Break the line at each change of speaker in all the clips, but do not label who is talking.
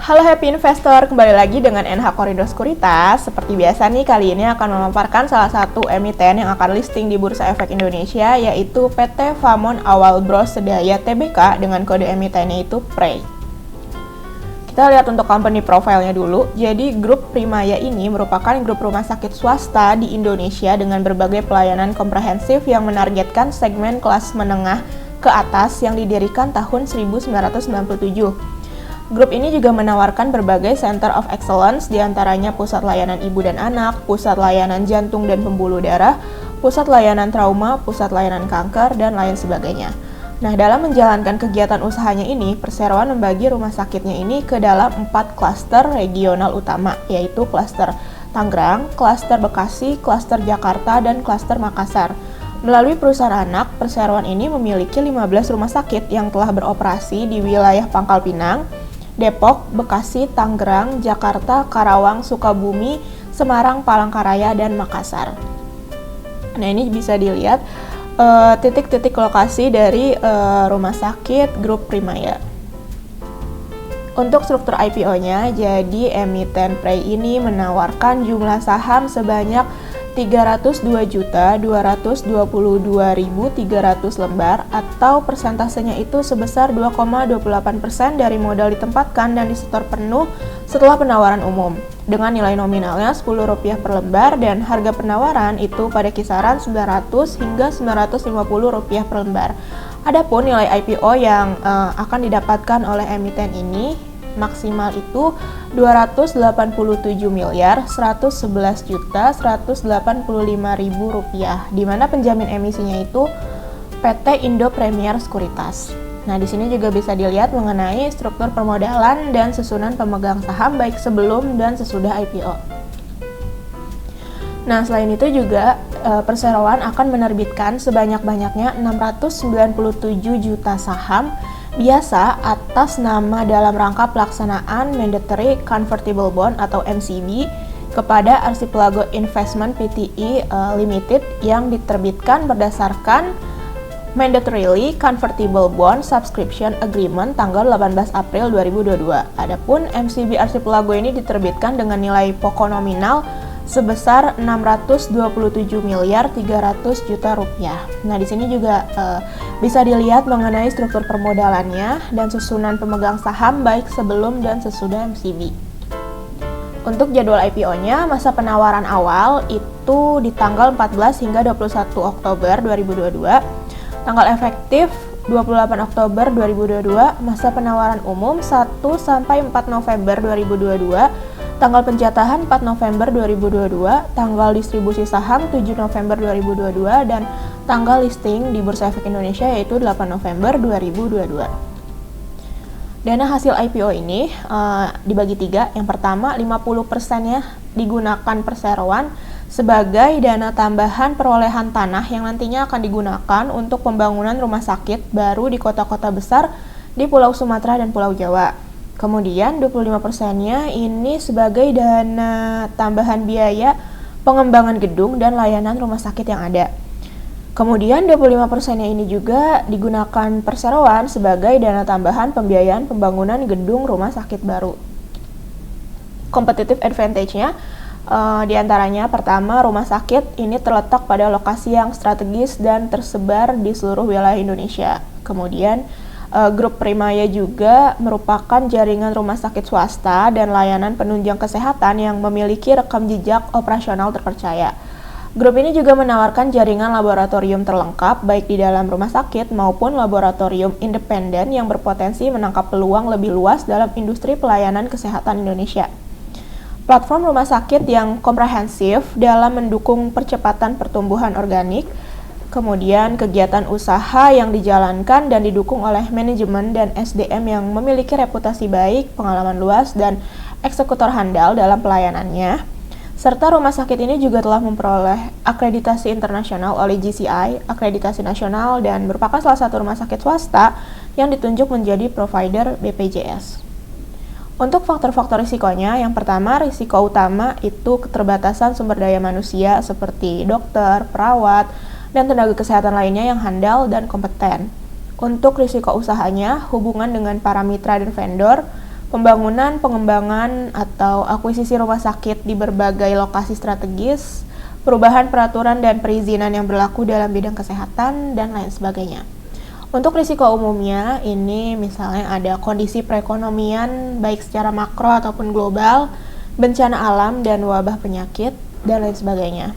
Halo Happy Investor, kembali lagi dengan NH Korindo Sekuritas. Seperti biasa nih, kali ini akan memaparkan salah satu emiten yang akan listing di Bursa Efek Indonesia, yaitu PT Famon Awal Bros Sedaya Tbk dengan kode emitennya itu PREI. Kita lihat untuk company profile-nya dulu. Jadi grup Primaya ini merupakan grup rumah sakit swasta di Indonesia dengan berbagai pelayanan komprehensif yang menargetkan segmen kelas menengah ke atas yang didirikan tahun 1997. Grup ini juga menawarkan berbagai Center of Excellence, diantaranya Pusat Layanan Ibu dan Anak, Pusat Layanan Jantung dan Pembuluh Darah, Pusat Layanan Trauma, Pusat Layanan Kanker, dan lain sebagainya. Nah, dalam menjalankan kegiatan usahanya ini, Perseroan membagi rumah sakitnya ini ke dalam 4 klaster regional utama, yaitu klaster Tangerang, klaster Bekasi, klaster Jakarta, dan klaster Makassar. Melalui perusahaan anak, Perseroan ini memiliki 15 rumah sakit yang telah beroperasi di wilayah Pangkal Pinang, Depok, Bekasi, Tangerang, Jakarta, Karawang, Sukabumi, Semarang, Palangkaraya, dan Makassar. Nah, ini bisa dilihat titik-titik lokasi dari rumah sakit grup Primaya. Untuk struktur IPO-nya, jadi emiten PREI ini menawarkan jumlah saham sebanyak 302.222.300 lembar atau persentasenya itu sebesar 2,28% dari modal ditempatkan dan disetor penuh setelah penawaran umum dengan nilai nominalnya Rp10 per lembar dan harga penawaran itu pada kisaran Rp900 hingga Rp950 per lembar. Adapun nilai IPO yang akan didapatkan oleh emiten ini maksimal itu Rp281.111.185.000, di mana penjamin emisinya itu PT Indo Premier Sekuritas. Nah, di sini juga bisa dilihat mengenai struktur permodalan dan susunan pemegang saham baik sebelum dan sesudah IPO. Nah, selain itu juga Perseroan akan menerbitkan sebanyak-banyaknya 697 juta saham biasa atas nama dalam rangka pelaksanaan Mandatory Convertible Bond atau MCB kepada Archipelago Investment Pte. Limited yang diterbitkan berdasarkan Mandatorily Convertible Bond Subscription Agreement tanggal 18 April 2022. Adapun MCB Archipelago ini diterbitkan dengan nilai pokok nominal sebesar Rp627.300.000.000. Nah, di sini juga bisa dilihat mengenai struktur permodalannya dan susunan pemegang saham baik sebelum dan sesudah MCB. Untuk jadwal IPO-nya, masa penawaran awal itu di tanggal 14 hingga 21 Oktober 2022. Tanggal efektif 28 Oktober 2022, masa penawaran umum 1 sampai 4 November 2022. Tanggal penjatahan 4 November 2022, tanggal distribusi saham 7 November 2022, dan tanggal listing di Bursa Efek Indonesia yaitu 8 November 2022. Dana hasil IPO ini dibagi 3. Yang pertama, 50%-nya digunakan Perseroan sebagai dana tambahan perolehan tanah yang nantinya akan digunakan untuk pembangunan rumah sakit baru di kota-kota besar di Pulau Sumatera dan Pulau Jawa. Kemudian 25%-nya ini sebagai dana tambahan biaya pengembangan gedung dan layanan rumah sakit yang ada. Kemudian 25%-nya ini juga digunakan Perseroan sebagai dana tambahan pembiayaan pembangunan gedung rumah sakit baru. Competitive advantage-nya diantaranya pertama, rumah sakit ini terletak pada lokasi yang strategis dan tersebar di seluruh wilayah Indonesia. Kemudian Grup Primaya juga merupakan jaringan rumah sakit swasta dan layanan penunjang kesehatan yang memiliki rekam jejak operasional terpercaya. Grup ini juga menawarkan jaringan laboratorium terlengkap baik di dalam rumah sakit maupun laboratorium independen yang berpotensi menangkap peluang lebih luas dalam industri pelayanan kesehatan Indonesia. Platform rumah sakit yang komprehensif dalam mendukung percepatan pertumbuhan organik. Kemudian kegiatan usaha yang dijalankan dan didukung oleh manajemen dan SDM yang memiliki reputasi baik, pengalaman luas, dan eksekutor handal dalam pelayanannya. Serta rumah sakit ini juga telah memperoleh akreditasi internasional oleh GCI, akreditasi nasional, dan merupakan salah satu rumah sakit swasta yang ditunjuk menjadi provider BPJS. Untuk faktor-faktor risikonya, yang pertama risiko utama itu keterbatasan sumber daya manusia seperti dokter, perawat, dan tenaga kesehatan lainnya yang handal dan kompeten. Untuk risiko usahanya, hubungan dengan para mitra dan vendor, pembangunan, pengembangan, atau akuisisi rumah sakit di berbagai lokasi strategis, perubahan peraturan dan perizinan yang berlaku dalam bidang kesehatan, dan lain sebagainya. Untuk risiko umumnya, ini misalnya ada kondisi perekonomian baik secara makro ataupun global, bencana alam dan wabah penyakit, dan lain sebagainya.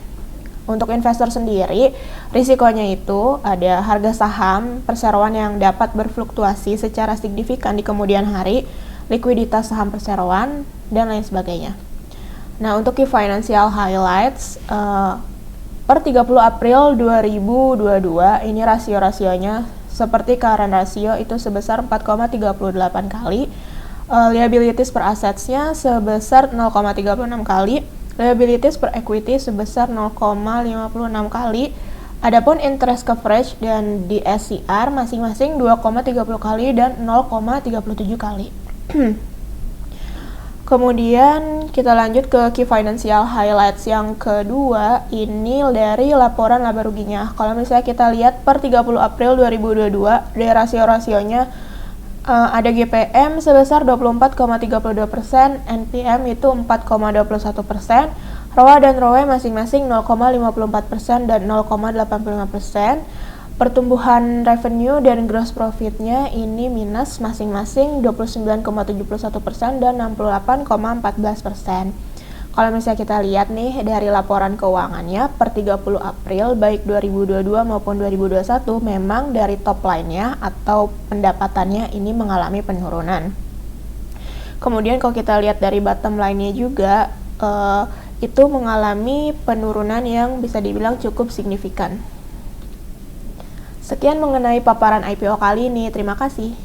Untuk investor sendiri, risikonya itu ada harga saham, perseroan yang dapat berfluktuasi secara signifikan di kemudian hari, likuiditas saham perseroan, dan lain sebagainya. Nah, untuk key financial highlights, per 30 April 2022, ini rasio-rasionya seperti current ratio itu sebesar 4,38 kali, liabilities per assets-nya sebesar 0,36 kali, liabilities per equity sebesar 0,56 kali. Adapun interest coverage dan DSCR masing-masing 2,30 kali dan 0,37 kali. Kemudian kita lanjut ke key financial highlights yang kedua, ini dari laporan laba ruginya. Kalau misalnya kita lihat per 30 April 2022, dari rasio-rasionya ada GPM sebesar 24,32%, NPM itu 4,21%, ROA dan ROE masing-masing 0,54% dan 0,85%. Pertumbuhan revenue dan gross profitnya ini minus masing-masing 29,71% dan 68,14%. Kalau misalnya kita lihat nih dari laporan keuangannya per 30 April baik 2022 maupun 2021 memang dari top line-nya atau pendapatannya ini mengalami penurunan. Kemudian kalau kita lihat dari bottom line-nya juga itu mengalami penurunan yang bisa dibilang cukup signifikan. Sekian mengenai paparan IPO kali ini, terima kasih.